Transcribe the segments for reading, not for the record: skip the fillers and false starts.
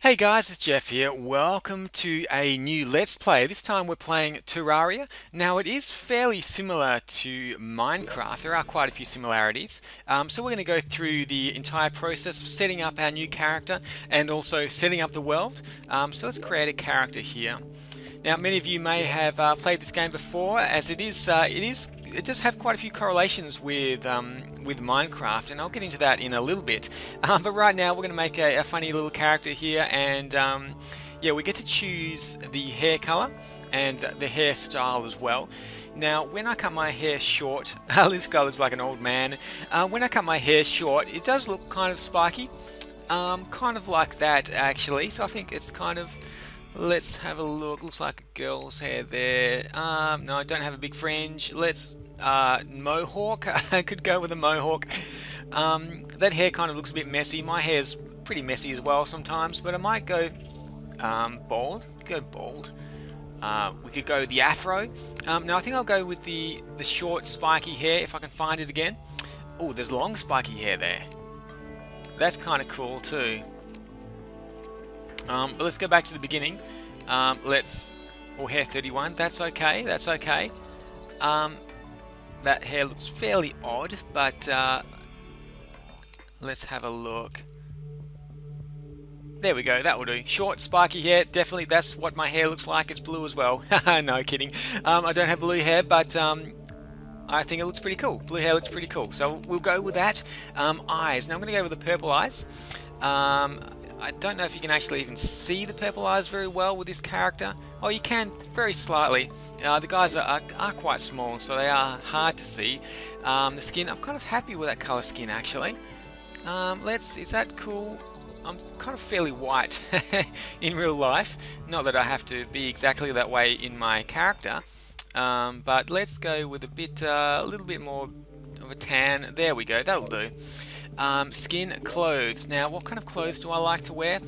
Hey guys, it's Jeff here. Welcome to a new Let's Play. This time we're playing Terraria. Now it is fairly similar to Minecraft. There are quite a few similarities. So we're going to go through the entire process of setting up our new character and also setting up the world. So let's create a character here. Now many of you may have played this game before, as it does have quite a few correlations with Minecraft, and I'll get into that in a little bit. But right now we're going to make a funny little character here, and yeah, we get to choose the hair color and the hairstyle as well. Now, when I cut my hair short, this guy looks like an old man. When I cut my hair short, it does look kind of spiky, kind of like that actually. So I think it's kind of. Let's have a look. Looks like a girl's hair there. No, I don't have a big fringe. Let's mohawk. I could go with a mohawk. That hair kind of looks a bit messy. My hair's pretty messy as well sometimes, but I might go bald. Go bald. We could go the afro. Now I think I'll go with the short spiky hair if I can find it again. Oh, there's long spiky hair there. That's kind of cool too. But let's go back to the beginning. Hair 31, that's okay, that's okay. That hair looks fairly odd, but let's have a look. There we go, that will do. Short, spiky hair, definitely that's what my hair looks like. It's blue as well. No kidding. I don't have blue hair, but I think it looks pretty cool. Blue hair looks pretty cool, so we'll go with that. Eyes, now I'm going to go with the purple eyes. I don't know if you can actually even see the purple eyes very well with this character. Oh, you can very slightly. The guys are quite small, so they are hard to see. The skin, I'm kind of happy with that color skin actually. Is that cool? I'm kind of fairly white in real life. Not that I have to be exactly that way in my character, but let's go with a little bit more of a tan. There we go, that'll do. Skin, clothes. Now, what kind of clothes do I like to wear?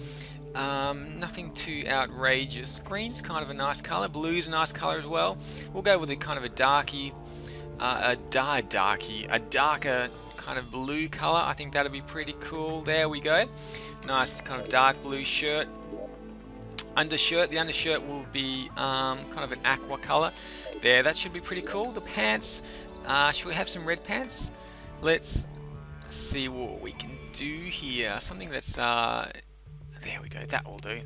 Nothing too outrageous. Green's kind of a nice color. Blue's a nice color as well. We'll go with a kind of a darker kind of blue color. I think that'll be pretty cool. There we go. Nice kind of dark blue shirt. Undershirt. The undershirt will be kind of an aqua color. There, that should be pretty cool. The pants. Should we have some red pants? Let's see what we can do here. Something that's there we go, that will do.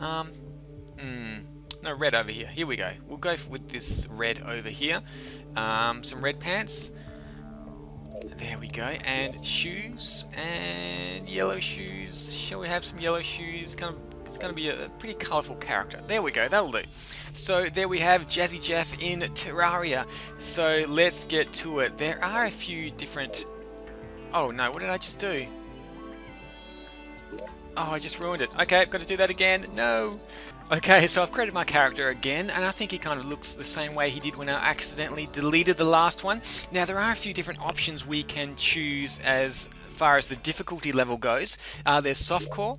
No, red over here. Here we go. We'll go with this red over here. Some red pants. There we go. And shoes and yellow shoes. Shall we have some yellow shoes? It's going to be a pretty colourful character. There we go, that'll do. So there we have Jazzy Jeff in Terraria. So let's get to it. There are a few different. Oh no, what did I just do? Oh, I just ruined it. Okay, I've got to do that again. No! Okay, so I've created my character again, and I think he kind of looks the same way he did when I accidentally deleted the last one. Now, there are a few different options we can choose as far as the difficulty level goes. There's softcore,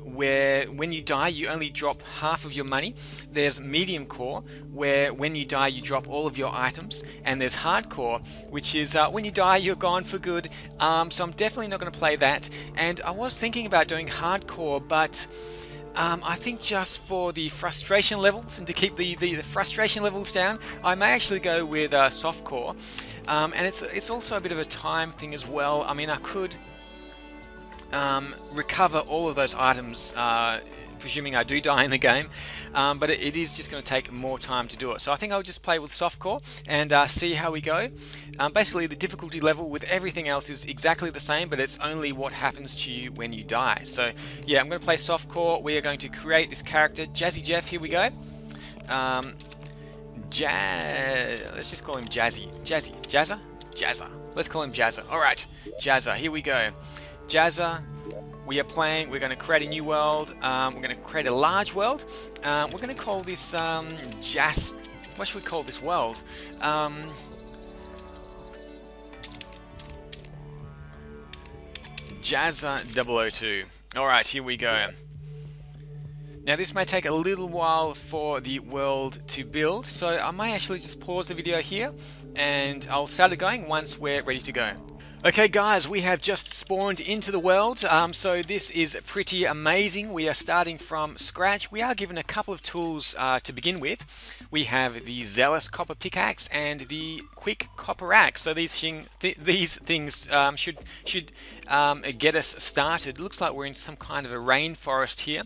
where when you die you only drop half of your money. There's medium core, where when you die you drop all of your items. And there's hardcore, which is when you die you're gone for good. So I'm definitely not going to play that. And I was thinking about doing hardcore, but I think just for the frustration levels and to keep the frustration levels down, I may actually go with softcore. And it's also a bit of a time thing as well. I mean, I could recover all of those items, presuming I do die in the game, but it is just going to take more time to do it. So I think I'll just play with softcore and see how we go. Basically, the difficulty level with everything else is exactly the same, but it's only what happens to you when you die. So yeah, I'm going to play softcore. We are going to create this character, Jazzy Jeff. Here we go. Let's just call him Jazzy. Jazza. Let's call him Jazza. Alright, Jazza, here we go. Jazza, we're going to create a new world. We're going to create a large world. We're going to call this what should we call this world? Jazza 002. Alright, here we go. Now this may take a little while for the world to build, so I may actually just pause the video here and I'll start it going once we're ready to go. Okay guys, we have just spawned into the world, so this is pretty amazing. We are starting from scratch. We are given a couple of tools to begin with. We have the Zealous Copper Pickaxe and the Quick Copper Axe. So these things should get us started. It looks like we're in some kind of a rainforest here.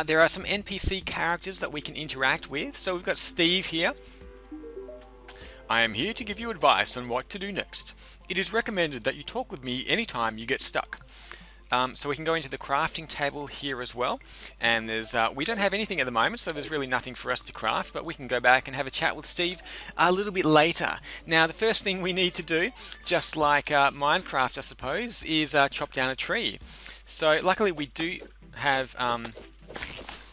There are some NPC characters that we can interact with. So we've got Steve here. I am here to give you advice on what to do next. It is recommended that you talk with me anytime you get stuck. So we can go into the crafting table here as well, and there's we don't have anything at the moment, so there's really nothing for us to craft, but we can go back and have a chat with Steve a little bit later. Now the first thing we need to do, just like Minecraft I suppose, is chop down a tree. So luckily we do have,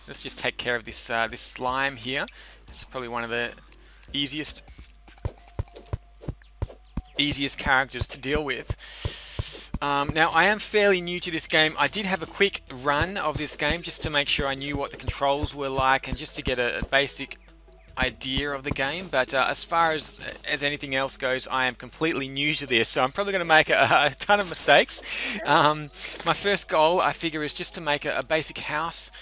let's just take care of this, this slime here. This is probably one of the easiest characters to deal with. Now I am fairly new to this game. I did have a quick run of this game just to make sure I knew what the controls were like and just to get a basic idea of the game, but as far as anything else goes, I am completely new to this, so I'm probably going to make a ton of mistakes. My first goal, I figure, is just to make a basic house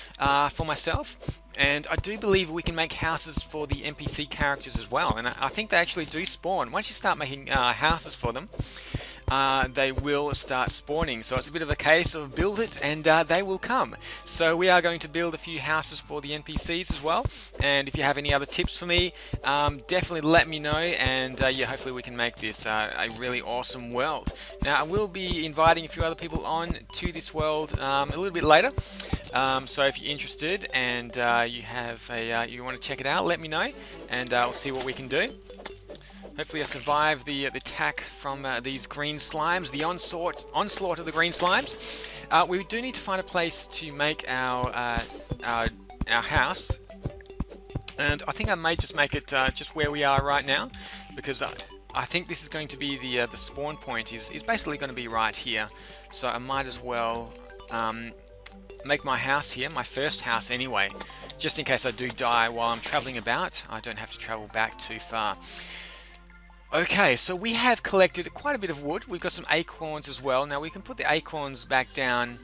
for myself, and I do believe we can make houses for the NPC characters as well, and I think they actually do spawn. Once you start making houses for them, they will start spawning. So it's a bit of a case of build it and they will come. So we are going to build a few houses for the NPCs as well. And if you have any other tips for me, definitely let me know. And yeah, hopefully we can make this a really awesome world. Now I will be inviting a few other people on to this world a little bit later. So if you're interested and you have you want to check it out, let me know, and we'll see what we can do. Hopefully I survive the attack from these green slimes, the onslaught of the green slimes. We do need to find a place to make our house, and I think I may just make it just where we are right now, because I think this is going to be the spawn point is basically going to be right here. So I might as well make my house here, my first house anyway, just in case I do die while I'm traveling about. I don't have to travel back too far. Okay, so we have collected quite a bit of wood. We've got some acorns as well. Now we can put the acorns back down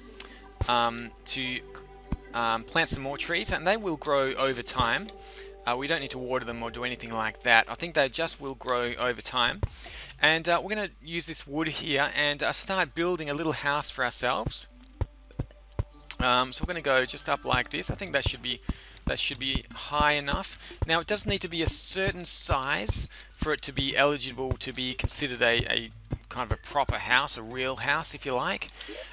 to plant some more trees, and they will grow over time. We don't need to water them or do anything like that. I think they just will grow over time. And we're going to use this wood here and start building a little house for ourselves. So we're going to go just up like this. I think that should be high enough. Now it does need to be a certain size for it to be eligible to be considered a kind of a proper house, a real house if you like.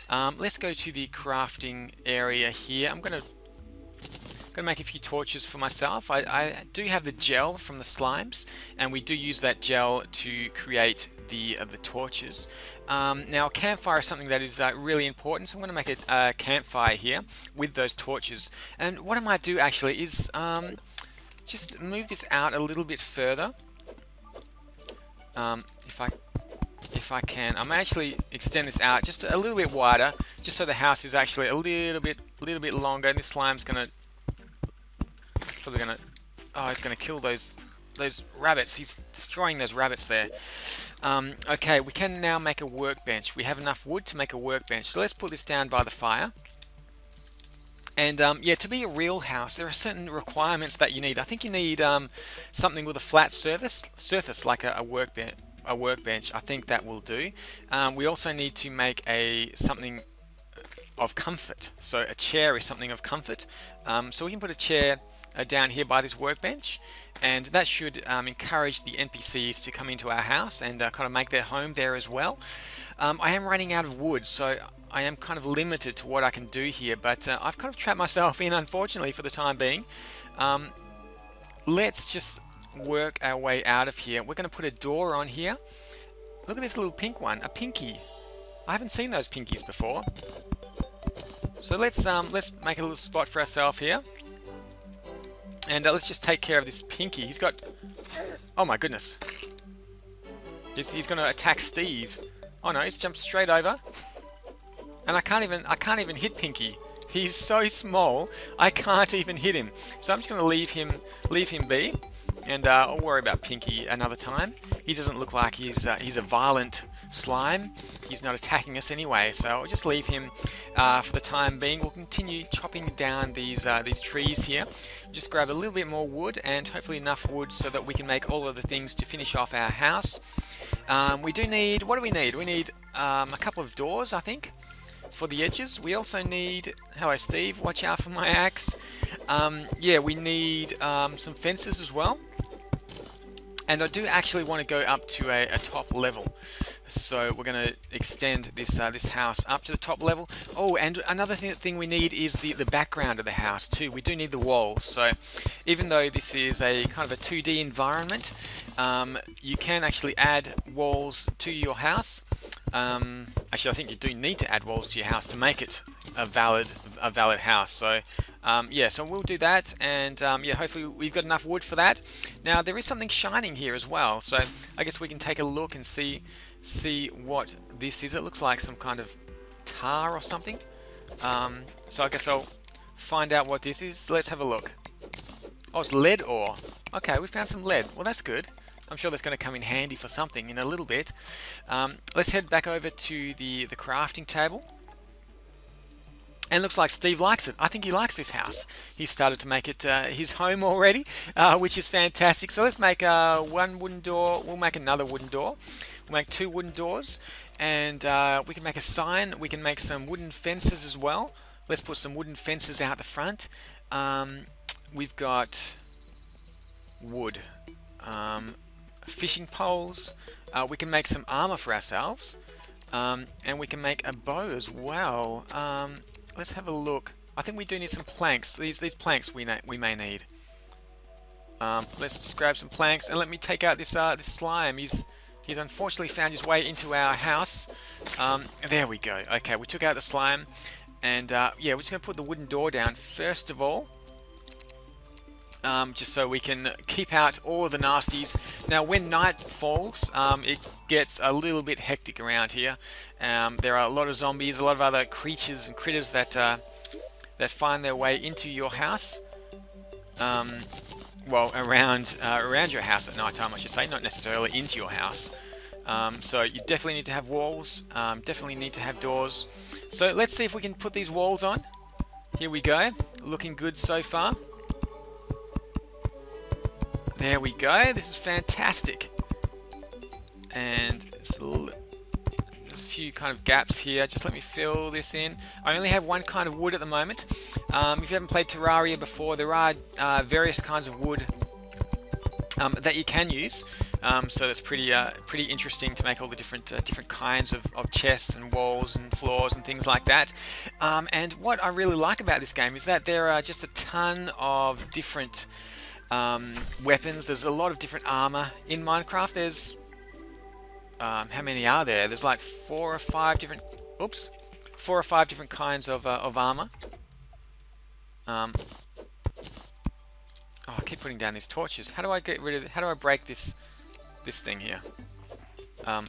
Let's go to the crafting area here. I'm going to make a few torches for myself. I do have the gel from the slimes, and we do use that gel to create the torches. Now a campfire is something that is really important, so I'm going to make a campfire here with those torches. And what I might do actually is just move this out a little bit further. If I can, I may actually extend this out just a little bit wider, just so the house is actually a little bit longer. And this slime's gonna probably gonna, oh, it's gonna kill those rabbits. He's destroying those rabbits there. Okay, we can now make a workbench. We have enough wood to make a workbench. So let's put this down by the fire. And yeah, to be a real house, there are certain requirements that you need. I think you need something with a flat surface like a workbench. I think that will do. We also need to make something of comfort. So a chair is something of comfort. So we can put a chair down here by this workbench, and that should encourage the NPCs to come into our house and kind of make their home there as well. I am running out of wood, so I am kind of limited to what I can do here, but I've kind of trapped myself in, unfortunately, for the time being. Let's just work our way out of here. We're going to put a door on here. Look at this little pink one, a pinky. I haven't seen those pinkies before. So let's make a little spot for ourselves here. And let's just take care of this pinky. He's got... Oh my goodness. He's going to attack Steve. Oh no, he's jumped straight over. And I can't even hit Pinky. He's so small, I can't even hit him. So I'm just going to leave him be, and I'll worry about Pinky another time. He doesn't look like he's a violent slime. He's not attacking us anyway, so I'll just leave him for the time being. We'll continue chopping down these trees here. Just grab a little bit more wood, and hopefully enough wood so that we can make all of the things to finish off our house. We do need, what do we need? We need a couple of doors, I think, for the edges. We also need, hello Steve, watch out for my axe. Yeah, we need some fences as well. And I do actually want to go up to a top level. So we're going to extend this this house up to the top level. Oh, and another thing we need is the background of the house too. We do need the walls. So even though this is a kind of a 2D environment, you can actually add walls to your house. Actually, I think you do need to add walls to your house to make it a valid house. So yeah, so we'll do that, and yeah, hopefully we've got enough wood for that. Now there is something shining here as well, so I guess we can take a look and see what this is. It looks like some kind of tar or something. So I guess I'll find out what this is. Let's have a look. Oh, it's lead ore. Okay, we found some lead. Well, that's good. I'm sure that's going to come in handy for something in a little bit. Let's head back over to the crafting table. And looks like Steve likes it. I think he likes this house. He's started to make it his home already, which is fantastic. So let's make one wooden door. We'll make another wooden door. We'll make 2 wooden doors, and we can make a sign. We can make some wooden fences as well. Let's put some wooden fences out the front. We've got wood, fishing poles. We can make some armor for ourselves, and we can make a bow as well. Let's have a look. I think we do need some planks. These planks we may need. Let's just grab some planks, and let me take out this this slime. He's unfortunately found his way into our house. There we go. Okay, we took out the slime, and yeah, we're just going to put the wooden door down first of all, just so we can keep out all of the nasties. Now, when night falls, it gets a little bit hectic around here. There are a lot of zombies, a lot of other creatures and critters that find their way into your house. Well, around your house at night time, I should say, not necessarily into your house. So you definitely need to have walls. Definitely need to have doors. So let's see if we can put these walls on. Here we go. Looking good so far. There we go. This is fantastic. And there's a few kind of gaps here. Just let me fill this in. I only have one kind of wood at the moment. If you haven't played Terraria before, there are various kinds of wood that you can use. So that's pretty interesting to make all the different kinds of chests and walls and floors and things like that. And what I really like about this game is that there are just a ton of different weapons. There's a lot of different armor in Minecraft. There's how many are there? There's like 4 or 5 different kinds of armor. Oh, I keep putting down these torches. How do I get rid of? How do I break this thing here? How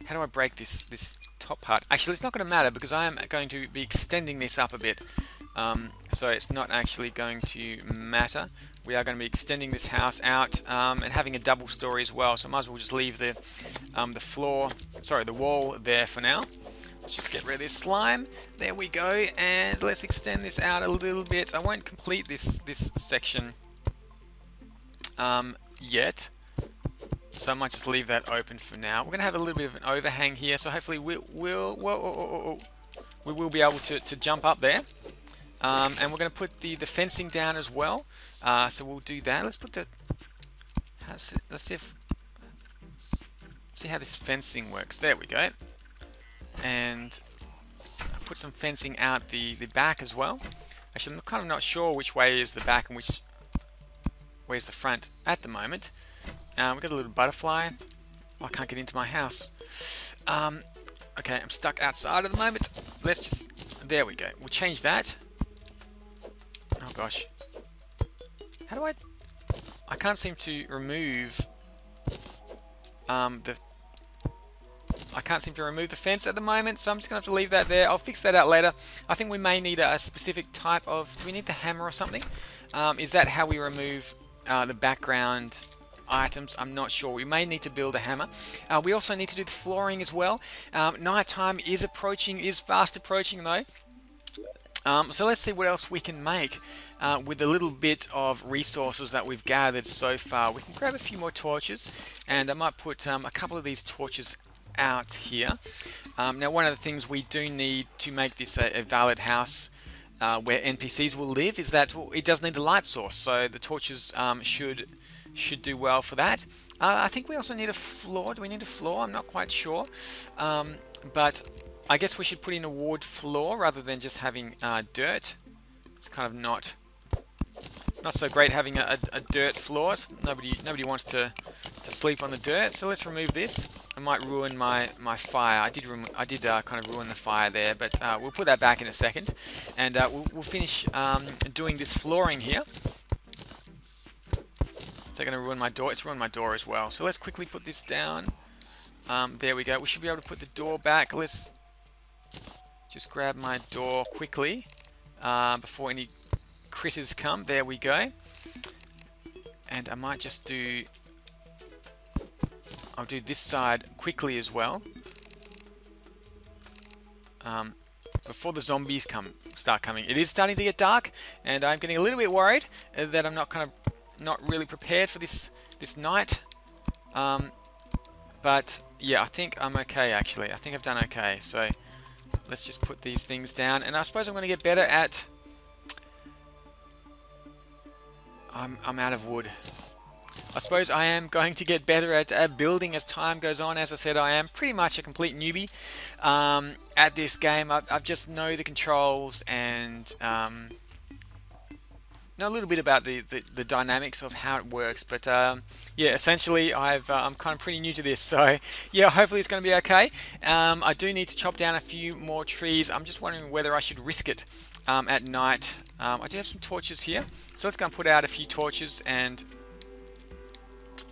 do I break this top part? Actually, it's not going to matter because I am going to be extending this up a bit. So it's not actually going to matter. We are going to be extending this house out and having a double story as well. So I might as well just leave the wall there for now. Let's just get rid of this slime. There we go, and let's extend this out a little bit. I won't complete this section yet, so I might just leave that open for now. We're going to have a little bit of an overhang here, so hopefully we will be able to jump up there. And we're going to put the fencing down as well. So we'll do that. Let's put the. Let's see how this fencing works. There we go. And put some fencing out the back as well. Actually, I'm kind of not sure which way is the back and which way is the front at the moment. We've got a little butterfly. Oh, I can't get into my house. Okay, I'm stuck outside at the moment. Let's just. There we go. We'll change that. Oh gosh. How do I can't seem to remove I can't seem to remove the fence at the moment, so I'm just going to have to leave that there. I'll fix that out later. I think we may need a specific type of... Do we need the hammer or something? Is that how we remove the background items. I'm not sure. We may need to build a hammer. We also need to do the flooring as well. Nighttime is approaching, is fast approaching though. So let's see what else we can make with the little bit of resources that we've gathered so far. We can grab a few more torches, and I might put a couple of these torches out here. Now, one of the things we do need to make this a valid house where NPCs will live is that it does need a light source, so the torches should do well for that. I think we also need a floor. Do we need a floor? I'm not quite sure, but I guess we should put in a wood floor rather than just having dirt. It's kind of not so great having a dirt floor. Nobody wants to sleep on the dirt. So let's remove this. I might ruin my fire. I did kind of ruin the fire there, but we'll put that back in a second, and we'll finish doing this flooring here. Is that going to ruin my door? It's ruined my door as well. So let's quickly put this down. There we go. We should be able to put the door back. Let's just grab my door quickly before any critters come. There we go. And I might just I'll do this side quickly as well. Before the zombies start coming. It is starting to get dark, and I'm getting a little bit worried that I'm not really prepared for this night. But yeah, I think I'm okay actually. I think I've done okay. So let's just put these things down, and I suppose I'm going to get better at... I'm out of wood. I suppose I am going to get better at building as time goes on. As I said, I am pretty much a complete newbie at this game. I just know the controls and know a little bit about the dynamics of how it works. But yeah, essentially I'm kind of pretty new to this. So yeah, hopefully it's going to be okay. I do need to chop down a few more trees. I'm just wondering whether I should risk it at night. I do have some torches here. So let's go and put out a few torches, and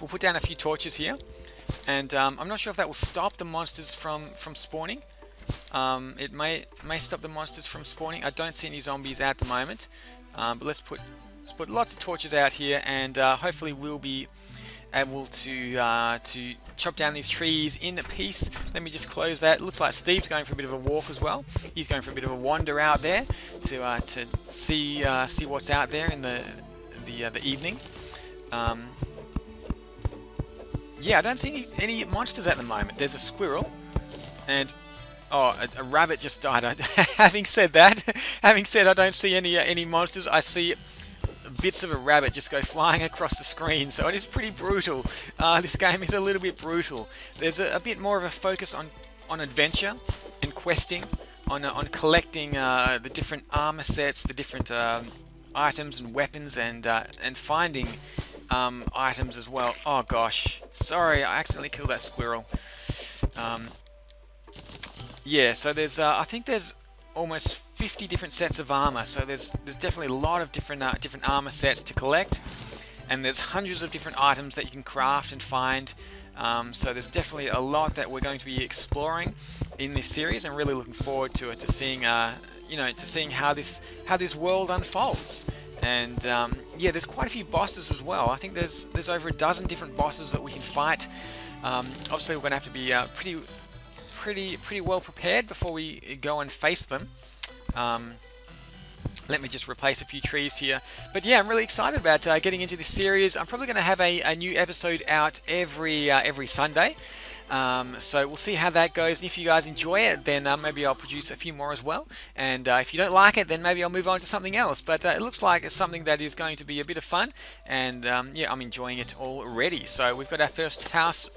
we'll put down a few torches here, and I'm not sure if that will stop the monsters from spawning. It may stop the monsters from spawning. I don't see any zombies at the moment, but let's put lots of torches out here, and hopefully we'll be able to chop down these trees in peace. Let me just close that. Looks like Steve's going for a bit of a walk as well. He's going for a bit of a wander out there to see what's out there in the evening. Yeah, I don't see any monsters at the moment. There's a squirrel, and oh, a rabbit just died. Having said that, I don't see any monsters. I see bits of a rabbit just go flying across the screen, so it is pretty brutal. This game is a little bit brutal. There's a bit more of a focus on adventure and questing, on collecting the different armor sets, the different items and weapons, and finding items as well. Oh gosh, sorry, I accidentally killed that squirrel. Yeah, so there's I think there's almost 50 different sets of armor, so there's definitely a lot of different armor sets to collect, and there's hundreds of different items that you can craft and find. So there's definitely a lot that we're going to be exploring in this series. I'm really looking forward to it, to seeing seeing how this world unfolds. And yeah, there's quite a few bosses as well. I think there's over a dozen different bosses that we can fight. Obviously, we're going to have to be pretty well prepared before we go and face them. Let me just replace a few trees here. But yeah, I'm really excited about getting into this series. I'm probably going to have a new episode out every Sunday. So we'll see how that goes, and if you guys enjoy it, then maybe I'll produce a few more as well, and if you don't like it, then maybe I'll move on to something else. But it looks like it's something that is going to be a bit of fun, and yeah, I'm enjoying it already. So we've got our first house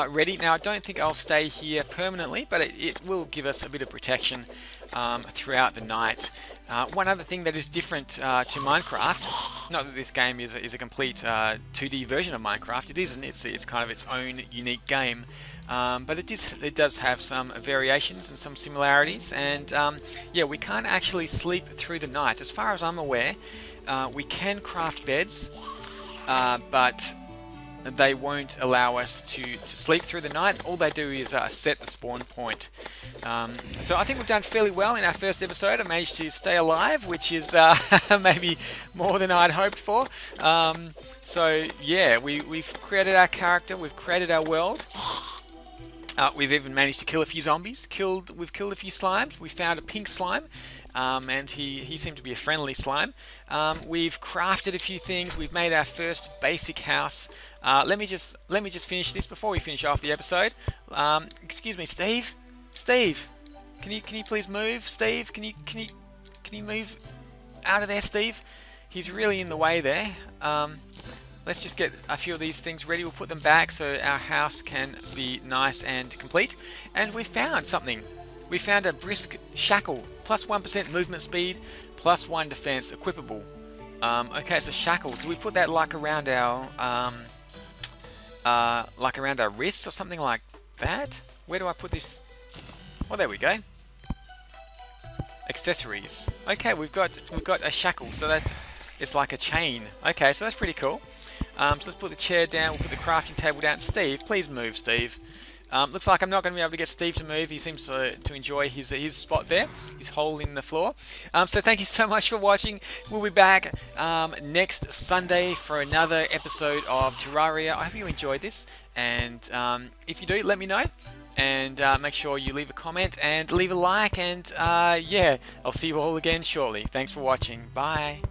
ready. Now, I don't think I'll stay here permanently, but it will give us a bit of protection throughout the night. One other thing that is different to Minecraft, not that this game is a complete 2D version of Minecraft, it isn't, it's kind of its own unique game, but it does have some variations and some similarities, and yeah, we can't actually sleep through the night. As far as I'm aware, we can craft beds, but they won't allow us to sleep through the night. All they do is set the spawn point. So I think we've done fairly well in our first episode. I managed to stay alive, which is maybe more than I'd hoped for. So yeah, we've created our character, we've created our world. We've even managed to kill a few zombies. We've killed a few slimes. We found a pink slime, and he seemed to be a friendly slime. We've crafted a few things. We've made our first basic house. Let me just finish this before we finish off the episode. Excuse me, Steve. Steve, can you please move? Steve, can you move out of there, Steve? He's really in the way there. Let's just get a few of these things ready. We'll put them back so our house can be nice and complete. And we found something. We found a brisk shackle. Plus 1% movement speed, plus 1 defense, equipable. Okay, so shackle. Do we put that like around our wrists or something like that? Where do I put this? Oh, there we go. Accessories. Okay, we've got a shackle, so that it's like a chain. Okay, so that's pretty cool. So let's put the chair down, we'll put the crafting table down. Steve, please move, Steve. Looks like I'm not going to be able to get Steve to move. He seems to enjoy his spot there, his hole in the floor. So thank you so much for watching. We'll be back next Sunday for another episode of Terraria. I hope you enjoyed this, and if you do, let me know. And make sure you leave a comment and leave a like, and yeah, I'll see you all again shortly. Thanks for watching. Bye.